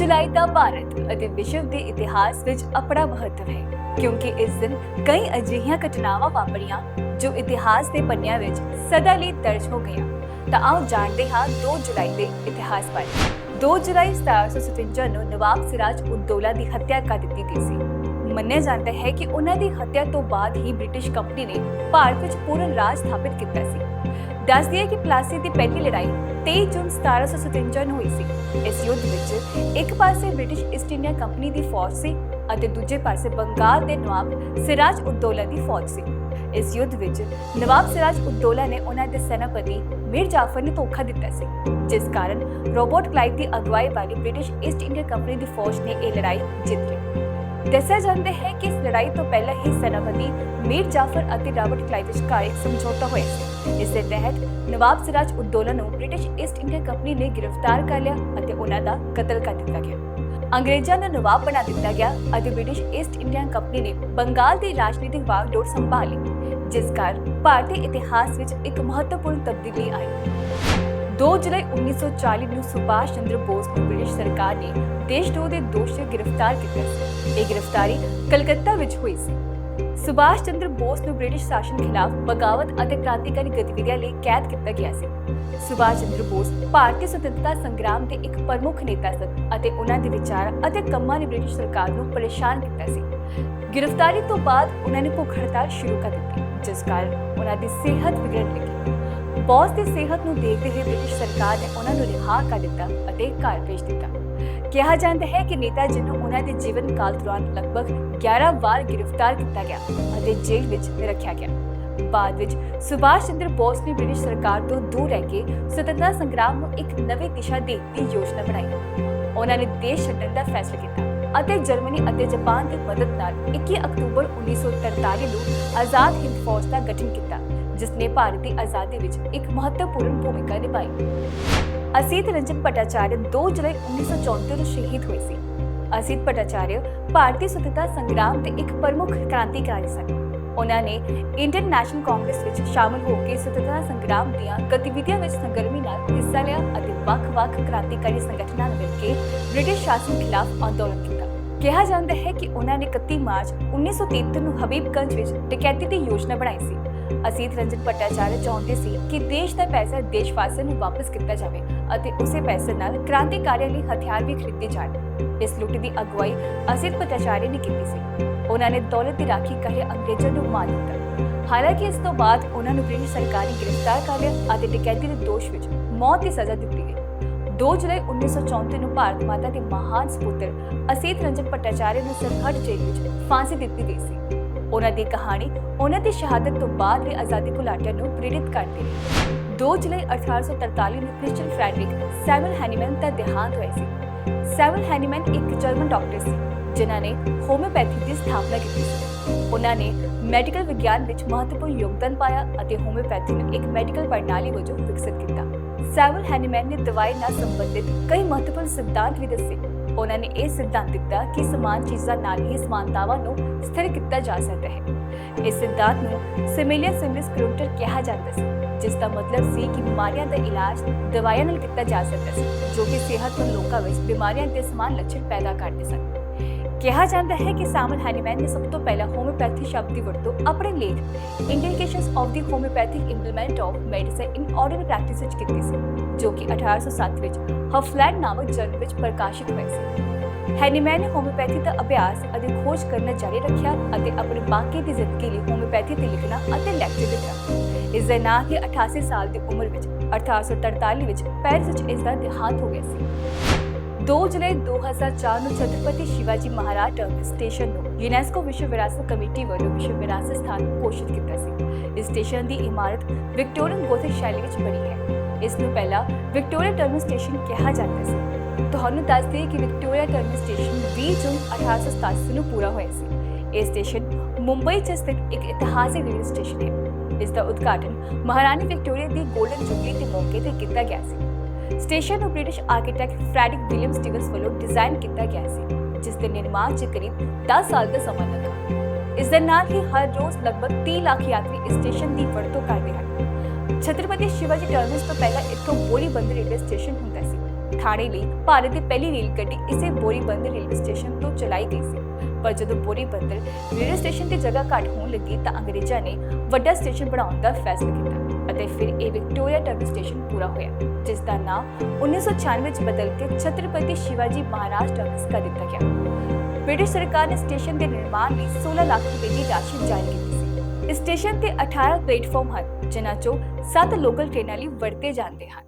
जुलाई का भारत ਅਤੇ ਵਿਸ਼ਵ ਦੇ ਇਤਿਹਾਸ ਵਿੱਚ ਆਪਣਾ ਮਹੱਤਵ ਹੈ ਕਿਉਂਕਿ ਇਸ ਦਿਨ ਕਈ ਅਜਿਹੀਆਂ ਘਟਨਾਵਾਂ ਵਾਪਰੀਆਂ ਜੋ ਇਤਿਹਾਸ ਦੇ ਪੰਨਿਆਂ ਵਿੱਚ ਸਦਾ ਲਈ ਦਰਜ ਹੋ ਗਈਆਂ। ਤਾਂ ਆਓ ਜਾਣਦੇ ਹਾਂ 2 ਜੁਲਾਈ ਦੇ ਇਤਿਹਾਸ ਬਾਰੇ। 2 ਜੁਲਾਈ 1757 ਨੂੰ ਨਵਾਬ ਸਿਰਾਜ ਉਦ ਦੌਲਾ ਦੀ ਹੱਤਿਆ ਕਰ ਦਿੱਤੀ ਗਈ ਸੀ। ਮੰਨਿਆ ਜਾਂਦਾ ਹੈ ਕਿ ਉਹਨਾਂ ਦੀ ਹੱਤਿਆ ਤੋਂ ਬਾਅਦ ਹੀ ਬ੍ਰਿਟਿਸ਼ ਕੰਪਨੀ ਨੇ ਭਾਰਤ ਵਿੱਚ ਪੂਰਨ ਰਾਜ ਸਥਾਪਿਤ ਕੀਤਾ ਸੀ। ਦੱਸ ਦਈਏ ਕਿ ਪਲਾਸੀ ਦੀ ਪਹਿਲੀ ਲੜਾਈ 23 ਜੂਨ 1757 ਨੂੰ ਹੋਈ ਸੀ। ਇਸ ਯੁੱਧ ਵਿੱਚ ਇੱਕ ਪਾਸੇ ਬ੍ਰਿਟਿਸ਼ ਈਸਟ ਇੰਡੀਆ ਕੰਪਨੀ ਦੀ ਫੌਜ ਸੀ ਅਤੇ ਦੂਜੇ ਪਾਸੇ ਬੰਗਾਲ ਦੇ ਨਵਾਬ ਸਿਰਾਜ ਉਦ ਦੌਲਾ ਦੀ ਫੌਜ ਸੀ। ਇਸ ਯੁੱਧ ਵਿੱਚ ਨਵਾਬ ਸਿਰਾਜ ਉਦ ਦੌਲਾ ਨੇ ਉਹਨਾਂ ਦੇ ਸੈਨਾਪਤੀ ਮੀਰ ਜਾਫਰ ਨੂੰ ਧੋਖਾ ਦਿੱਤਾ ਸੀ, ਜਿਸ ਕਾਰਨ ਰੋਬਰਟ ਕਲਾਈਵ ਦੀ ਅਗਵਾਈ ਵਾਲੀ ਬ੍ਰਿਟਿਸ਼ ਈਸਟ ਇੰਡੀਆ ਕੰਪਨੀ ਦੀ ਫੌਜ ਨੇ ਇਹ ਲੜਾਈ ਜਿੱਤ ਲਈ। ਦੱਸਿਆ ਜਾਂਦਾ ਹੈ ਕਿ ਇਸ ਲੜਾਈ ਤੋਂ ਪਹਿਲਾਂ ਹੀ ਸੈਨਾਪਤੀ ਮੀਰ ਜਾਫਰ ਅਤੇ ਰਾਬਰਟ ਕਲਾਈਵ ਵਿਚਕਾਰ ਇੱਕ ਸਮਝੌਤਾ ਹੋਇਆ ਸੀ। ਇਸ ਦੇ ਤਹਿਤ ਨਵਾਬ ਸਿਰਾਜ ਉਦ ਦੌਲਾ ਨੂੰ ਬ੍ਰਿਟਿਸ਼ ਈਸਟ ਇੰਡੀਆ ਕੰਪਨੀ ਨੇ ਗ੍ਰਿਫਤਾਰ ਕਰ ਲਿਆ ਅਤੇ ਉਹਨਾਂ ਦਾ ਕਤਲ ਕਰ ਦਿੱਤਾ ਗਿਆ। ਅੰਗਰੇਜ਼ਾਂ ਨੂੰ ਨਵਾਬ ਬਣਾ ਦਿੱਤਾ ਗਿਆ ਅਤੇ ਬ੍ਰਿਟਿਸ਼ ਈਸਟ ਇੰਡੀਆ ਕੰਪਨੀ ਨੇ ਬੰਗਾਲ ਦੀ ਰਾਜਨੀਤਿਕ ਵਾਗਡੋਰ ਸੰਭਾਲੀ, ਜਿਸ ਕਾਰਨ ਭਾਰਤੀ ਇਤਿਹਾਸ ਵਿੱਚ ਇੱਕ ਮਹੱਤਵਪੂਰਨ ਤਬਦੀਲੀ ਆਈ। 2 ਜੁਲਾਈ 1940 ਨੂੰ ਸੁਭਾਸ਼ ਚੰਦਰ ਬੋਸ ਨੂੰ ਬ੍ਰਿਟਿਸ਼ ਸਰਕਾਰ ਨੇ ਦੇਸ਼ਦਰੋਹ ਦੇ ਦੋਸ਼ 'ਤੇ ਗ੍ਰਿਫਤਾਰ ਕੀਤਾ ਸੀ। ਇਹ ਗ੍ਰਿਫਤਾਰੀ ਕਲਕੱਤਾ ਵਿੱਚ ਹੋਈ ਸੀ। ਸੁਭਾਸ਼ ਚੰਦਰ ਬੋਸ ਨੂੰ ਬ੍ਰਿਟਿਸ਼ ਸ਼ਾਸਨ ਖਿਲਾਫ ਬਗਾਵਤ ਅਤੇ ਕ੍ਰਾਂਤੀਕਾਰੀ ਗਤੀਵਿਧੀਆਂ ਲਈ ਕੈਦ ਕੀਤਾ ਗਿਆ ਸੀ। ਸੁਭਾਸ਼ ਚੰਦਰ ਬੋਸ ਭਾਰਤੀ ਸੁਤੰਤਰਤਾ ਸੰਗਰਾਮ ਦੇ ਇੱਕ ਪ੍ਰਮੁੱਖ ਨੇਤਾ ਸਨ ਅਤੇ ਉਹਨਾਂ ਦੇ ਵਿਚਾਰਾਂ ਅਤੇ ਕੰਮਾਂ ਨੇ ਬ੍ਰਿਟਿਸ਼ ਸਰਕਾਰ ਨੂੰ ਪਰੇਸ਼ਾਨ ਕੀਤਾ ਸੀ। ਗ੍ਰਿਫਤਾਰੀ ਤੋਂ ਬਾਅਦ ਉਹਨਾਂ ਨੇ ਭੁੱਖ ਹੜਤਾਲ ਸ਼ੁਰੂ ਕਰ ਦਿੱਤੀ, ਜਿਸ ਕਾਰਨ ਉਹਨਾਂ ਦੀ ਸਿਹਤ ਵਿਗੜਨ ਲੱਗੀ। ਬੋਸ ਦੀ ਸਿਹਤ ਨੂੰ ਦੇਖਦੇ ਹੋਏ ਬ੍ਰਿਟਿਸ਼ ਸਰਕਾਰ ਨੇ ਉਹਨਾਂ ਨੂੰ ਰਿਹਾ ਕਰ ਦਿੱਤਾ ਅਤੇ ਘਰ ਭੇਜ ਦਿੱਤਾ। ਕਿਹਾ ਜਾਂਦਾ ਹੈ ਕਿ ਨੇਤਾ ਜੀ ਨੂੰ ਉਹਨਾਂ ਦੇ ਜੀਵਨ ਕਾਲ ਦੌਰਾਨ ਲਗਭਗ 11 ਵਾਰ ਗ੍ਰਿਫਤਾਰ ਕੀਤਾ ਗਿਆ ਅਤੇ ਜੇਲ੍ਹ ਵਿੱਚ ਰੱਖਿਆ ਗਿਆ। ਬਾਅਦ ਵਿੱਚ ਸੁਭਾਸ਼ ਚੰਦਰ ਬੋਸ ਨੇ ਬ੍ਰਿਟਿਸ਼ ਸਰਕਾਰ ਤੋਂ ਦੂਰ ਰਹਿ ਕੇ ਸੁਤੰਤਰਤਾ ਸੰਗਰਾਮ ਨੂੰ ਇੱਕ ਨਵੀਂ ਦਿਸ਼ਾ ਦੇਣ ਦੀ ਯੋਜਨਾ ਬਣਾਈ। ਉਹਨਾਂ ਨੇ ਦੇਸ਼ ਛੱਡਣ ਦਾ ਫੈਸਲਾ ਕੀਤਾ ਅਤੇ ਜਰਮਨੀ ਅਤੇ ਜਾਪਾਨ ਦੀ ਮਦਦ ਨਾਲ 21 ਅਕਤੂਬਰ 1943 ਨੂੰ ਆਜ਼ਾਦ ਹਿੰਦ ਫੌਜ ਦਾ ਗਠਨ ਕੀਤਾ, ਜਿਸ ਨੇ ਭਾਰਤ ਦੀ ਆਜ਼ਾਦੀ ਵਿੱਚ ਇੱਕ ਮਹੱਤਵਪੂਰਨ ਭੂਮਿਕਾ ਨਿਭਾਈ। ਅਸੀਤ ਰੰਜਨ ਭੱਟਾਚਾਰਿਆ 2 ਜੁਲਾਈ 1934 ਨੂੰ ਸ਼ਹੀਦ ਹੋਏ ਸੀ। ਅਸੀਤ ਭੱਟਾਚਾਰਿਆ ਭਾਰਤੀ ਸੁਤੰਤਰਤਾ ਸੰਗਰਾਮ ਦੇ ਇੱਕ ਪ੍ਰਮੁੱਖ ਕ੍ਰਾਂਤੀਕਾਰੀ ਸਨ। ਉਹਨਾਂ ਨੇ ਇੰਡੀਅਨ ਨੈਸ਼ਨਲ ਕਾਂਗਰਸ ਵਿੱਚ ਸ਼ਾਮਲ ਹੋ ਕੇ ਸੁਤੰਤਰਤਾ ਸੰਗਰਾਮ ਦੀਆਂ ਗਤੀਵਿਧੀਆਂ ਵਿੱਚ ਸਰਗਰਮੀ ਨਾਲ ਹਿੱਸਾ ਲਿਆ ਅਤੇ ਵੱਖ-ਵੱਖ ਕ੍ਰਾਂਤੀਕਾਰੀ ਸੰਗਠਨਾਂ ਨਾਲ ਮਿਲ ਕੇ ਬ੍ਰਿਟਿਸ਼ ਸ਼ਾਸਨ ਖਿਲਾਫ ਅੰਦੋਲਨ ਕੀਤਾ। ਕਿਹਾ ਜਾਂਦਾ ਹੈ ਕਿ ਉਹਨਾਂ ਨੇ 31 ਮਾਰਚ 1933 ਨੂੰ ਹਬੀਬਗੰਜ ਵਿੱਚ ਡਕੈਤੀ ਦੀ ਯੋਜਨਾ ਬਣਾਈ ਸੀ। ਅਸੀਤ ਰੰਜਨ ਭੱਟਾਚਾਰਿਆ ਚਾਹੁੰਦੇ ਸੀ ਕਿ ਦੇਸ਼ ਦਾ ਪੈਸਾ ਦੇਸ਼ ਵਾਸੀਆਂ ਨੂੰ ਵਾਪਸ ਕੀਤਾ ਜਾਵੇ ਅਤੇ ਉਸੇ ਪੈਸੇ ਨਾਲ ਕ੍ਰਾਂਤੀਕਾਰੀਆਂ ਲਈ ਹਥਿਆਰ ਵੀ ਖਰੀਦੇ ਜਾਣ। ਇਸ ਲੁੱਟ ਦੀ ਅਗਵਾਈ ਅਸੀਤ ਭੱਟਾਚਾਰਿਆ ਨੇ ਕੀਤੀ ਸੀ। ਉਹਨਾਂ ਨੇ ਦੌਲਤ ਦੀ ਰਾਖੀ ਕਰ ਰਹੇ ਅੰਗਰੇਜ਼ਾਂ ਨੂੰ ਮਾਰ ਦਿੱਤਾ। ਹਾਲਾਂਕਿ ਇਸ ਤੋਂ ਬਾਅਦ ਉਹਨਾਂ ਨੂੰ ਬ੍ਰਿਟਿਸ਼ ਸਰਕਾਰ ਨੇ ਗ੍ਰਿਫਤਾਰ ਕਰ ਲਿਆ ਅਤੇ ਡਕੈਤੀ ਦੇ ਦੋਸ਼ ਵਿੱਚ ਮੌਤ ਦੀ ਸਜ਼ਾ ਦਿੱਤੀ ਗਈ। 2 ਜੁਲਾਈ 1934 ਨੂੰ ਭਾਰਤ ਮਾਤਾ ਦੇ ਮਹਾਨ ਸਪੁੱਤਰ ਅਸੀਤ ਰੰਜਨ ਭੱਟਾਚਾਰਿਆ ਨੂੰ ਸਰਹੱਦ ਜੇਲ੍ਹ ਵਿੱਚ ਫਾਂਸੀ ਦਿੱਤੀ ਗਈ ਸੀ। ਉਹਨਾਂ ਦੀ ਕਹਾਣੀ ਉਹਨਾਂ ਦੀ ਸ਼ਹਾਦਤ ਤੋਂ ਬਾਅਦ ਦੇ ਆਜ਼ਾਦੀ ਘੁਲਾਟੀਆਂ ਨੂੰ ਪ੍ਰੇਰਿਤ ਕਰਦੀ ਰਹੀ। 2 ਜੁਲਾਈ 1843 ਨੂੰ ਕ੍ਰਿਸਚੀਅਨ ਫਰੈਡਰਿਕ ਸੈਮੁਅਲ ਹੈਨੀਮੈਨ ਦਾ ਦੇਹਾਂਤ ਹੋਇਆ ਸੀ। ਸੈਮੁਅਲ ਹੈਨੀਮੈਨ ਇੱਕ ਜਰਮਨ ਡਾਕਟਰ ਸੀ ਜਿਨ੍ਹਾਂ ਨੇ ਹੋਮਿਓਪੈਥੀ ਦੀ ਸਥਾਪਨਾ ਕੀਤੀ ਸੀ। ਉਹਨਾਂ ਨੇ ਮੈਡੀਕਲ ਵਿਗਿਆਨ ਵਿੱਚ ਮਹੱਤਵਪੂਰਨ ਯੋਗਦਾਨ ਪਾਇਆ ਅਤੇ ਹੋਮਿਓਪੈਥੀ ਨੂੰ ਇੱਕ ਮੈਡੀਕਲ ਪ੍ਰਣਾਲੀ ਵਜੋਂ ਵਿਕਸਿਤ ਕੀਤਾ। ਸੈਮੁਅਲ ਹੈਨੀਮੈਨ ਨੇ ਦਵਾਈ ਨਾਲ ਸੰਬੰਧਿਤ ਕਈ ਮਹੱਤਵਪੂਰਨ ਸਿਧਾਂਤ ਵੀ ਦੱਸੇ। ਉਹਨਾਂ ਨੇ ਇਹ ਸਿਧਾਂਤ ਦਿੱਤਾ ਕਿ ਸਮਾਨ ਚੀਜ਼ਾਂ ਨਾਲ ਹੀ ਸਮਾਨਤਾਵਾਂ ਨੂੰ ਸਥਿਰ ਕੀਤਾ ਜਾ ਸਕਦਾ ਹੈ। ਇਸ ਸਿਧਾਂਤ ਨੂੰ ਸਿਮਿਲੀਆ ਸਿਮਿਲਿਸ ਕਰੂਟਰ ਕਿਹਾ ਜਾਂਦਾ ਸੀ, ਜਿਸ ਦਾ ਮਤਲਬ ਸੀ ਕਿ ਬਿਮਾਰੀਆਂ ਦਾ ਇਲਾਜ ਦਵਾਈਆਂ ਨਾਲ ਕੀਤਾ ਜਾ ਸਕਦਾ ਸੀ, ਜੋ ਕਿ ਸਿਹਤਮੰਦ ਲੋਕਾਂ ਵਿੱਚ ਬਿਮਾਰੀਆਂ ਦੇ ਸਮਾਨ ਲੱਛਣ ਪੈਦਾ ਕਰਦੇ ਸਨ। ਕਿਹਾ ਜਾਂਦਾ ਹੈ ਕਿ ਸੈਮੁਅਲ ਹੈਨੀਮੈਨ ਨੇ ਸਭ ਤੋਂ ਪਹਿਲਾਂ ਹੋਮਿਓਪੈਥੀ ਸ਼ਬਦ ਦੀ ਵਰਤੋਂ ਆਪਣੇ ਲੇਖ indications of the homoeopathic implement of medicine in ordinary practice ਵਿੱਚ ਕੀਤੀ ਸੀ, ਜੋ ਕਿ 1807 ਵਿੱਚ ਹਫਲੈਂਡ ਨਾਮਕ ਜਰਨਲ ਵਿੱਚ ਪ੍ਰਕਾਸ਼ਿਤ ਹੋਇਆ ਸੀ। ਹੈਨੀਮੈਨ ਨੇ ਹੋਮਿਓਪੈਥੀ ਦਾ ਅਭਿਆਸ ਅਤੇ ਖੋਜ ਕਰਨਾ ਜਾਰੀ ਰੱਖਿਆ ਅਤੇ ਆਪਣੀ ਬਾਕੀ ਦੀ ਜ਼ਿੰਦਗੀ ਲਈ ਹੋਮਿਓਪੈਥੀ ਤੇ ਲਿਖਣਾ ਅਤੇ ਲੈਕਚਰ ਦਿੱਤਾ। ਇਸ ਦੇ ਨਾਲ ਹੀ 88 ਸਾਲ ਦੀ ਉਮਰ ਵਿੱਚ 1843 ਵਿੱਚ ਪੈਰਿਸ ਵਿੱਚ ਇਸ ਦਾ ਦੇਹਾਂਤ ਹੋ ਗਿਆ ਸੀ। 2 ਜੁਲਾਈ 2004 ਨੂੰ ਛਤਰਪਤੀ ਸ਼ਿਵਾਜੀ ਮਹਾਰਾਜ ਟਰਮਿਨਸ ਸਟੇਸ਼ਨ ਨੂੰ ਯੂਨੈਸਕੋ ਵਿਸ਼ਵ ਵਿਰਾਸਤ ਕਮੇਟੀ ਵੱਲੋਂ ਵਿਸ਼ਵ ਵਿਰਾਸਤ ਸਥਾਨ ਘੋਸ਼ਿਤ ਕੀਤਾ ਸੀ। ਇਸ ਸਟੇਸ਼ਨ ਦੀ ਇਮਾਰਤ ਵਿਕਟੋਰੀਅਨ ਗੋਥਿਕ ਸ਼ੈਲੀ ਵਿੱਚ ਬਣੀ ਹੈ। ਇਸ ਨੂੰ ਪਹਿਲਾਂ ਵਿਕਟੋਰੀਆ ਟਰਮਿਨਸ ਸਟੇਸ਼ਨ ਕਿਹਾ ਜਾਂਦਾ ਸੀ। ਤੁਹਾਨੂੰ ਦੱਸ ਦਈਏ ਕਿ ਵਿਕਟੋਰੀਆ ਟਰਮਿਨਸ ਸਟੇਸ਼ਨ 20 ਜੂਨ 1887 ਨੂੰ ਪੂਰਾ ਹੋਇਆ ਸੀ। ਇਹ ਸਟੇਸ਼ਨ ਮੁੰਬਈ 'ਚ ਸਥਿਤ ਇੱਕ ਇਤਿਹਾਸਿਕ ਰੇਲਵੇ ਸਟੇਸ਼ਨ ਹੈ। ਇਸ ਦਾ ਉਦਘਾਟਨ ਮਹਾਰਾਣੀ ਵਿਕਟੋਰੀਆ ਦੀ ਗੋਲਡਨ ਜੁਬਲੀ ਦੇ ਮੌਕੇ ਤੇ ਕੀਤਾ ਗਿਆ ਸੀ। ਸਟੇਸ਼ਨ ਨੂੰ ਬ੍ਰਿਟਿਸ਼ ਆਰਕੀਟੈਕਟ ਫ੍ਰੈਡਰਿਕ ਵਿਲੀਅਮ ਸਟੀਵਨਸ ਵੱਲੋਂ ਡਿਜ਼ਾਈਨ ਕੀਤਾ ਗਿਆ ਸੀ, ਜਿਸ ਦੇ ਨਿਰਮਾਣ 'ਚ ਕਰੀਬ 10 ਸਾਲ ਦਾ ਸਮਾਂ ਲੱਗਾ। ਇਸ ਦੇ ਨਾਲ ਹੀ ਹਰ ਰੋਜ਼ ਲਗਭਗ 30 ਲੱਖ ਯਾਤਰੀ ਇਸ ਸਟੇਸ਼ਨ ਦੀ ਵਰਤੋਂ ਕਰਦੇ ਹਨ। ਛਤਰਪਤੀ ਸ਼ਿਵਾਜੀ ਟਰਮਿਨਸ ਤੋਂ ਪਹਿਲਾਂ ਇੱਥੋਂ ਬੋਰੀ ਬੰਦਰ ਰੇਲਵੇ ਸਟੇਸ਼ਨ ਹੁੰਦਾ ਸੀ। ਥਾਣੇ ਲਈ ਭਾਰਤ ਦੀ ਪਹਿਲੀ ਰੇਲ ਗੱਡੀ ਇਸੇ ਬੋਰੀਬੰਦਰ ਰੇਲਵੇ ਸਟੇਸ਼ਨ ਤੋਂ ਚਲਾਈ ਗਈ ਸੀ। ਪਰ ਜਦੋਂ ਬੋਰੀਬੰਦਰ ਰੇਲਵੇ ਸਟੇਸ਼ਨ ਦੀ ਜਗ੍ਹਾ ਘੱਟ ਹੋਣ ਲੱਗੀ ਤਾਂ ਅੰਗਰੇਜ਼ਾਂ ਨੇ ਵੱਡਾ ਸਟੇਸ਼ਨ ਬਣਾਉਣ ਦਾ ਫੈਸਲਾ ਕੀਤਾ ਅਤੇ ਫਿਰ ਇਹ ਵਿਕਟੋਰੀਆ ਟਰਮੀ ਸਟੇਸ਼ਨ ਪੂਰਾ ਹੋਇਆ, ਜਿਸ ਦਾ ਨਾਮ 1996 ਵਿੱਚ ਬਦਲ ਕੇ ਛਤਰਪਤੀ ਸ਼ਿਵਾਜੀ ਮਹਾਰਾਜ ਟਰਮੀਨਸ ਕਰ ਦਿੱਤਾ ਗਿਆ। ਬ੍ਰਿਟਿਸ਼ ਸਰਕਾਰ ਨੇ ਸਟੇਸ਼ਨ ਦੇ ਨਿਰਮਾਣ ਲਈ 16 ਲੱਖ ਰੁਪਏ ਦੀ ਰਾਸ਼ੀ ਜਾਰੀ ਕੀਤੀ ਸੀ। ਇਸ ਸਟੇਸ਼ਨ ਤੇ 18 ਪਲੇਟਫਾਰਮ ਹਨ, ਜਿਨ੍ਹਾਂ ਚੋਂ 7 ਲੋਕਲ ਟ੍ਰੇਨਾਂ ਲਈ ਵਰਤੇ ਜਾਂਦੇ ਹਨ।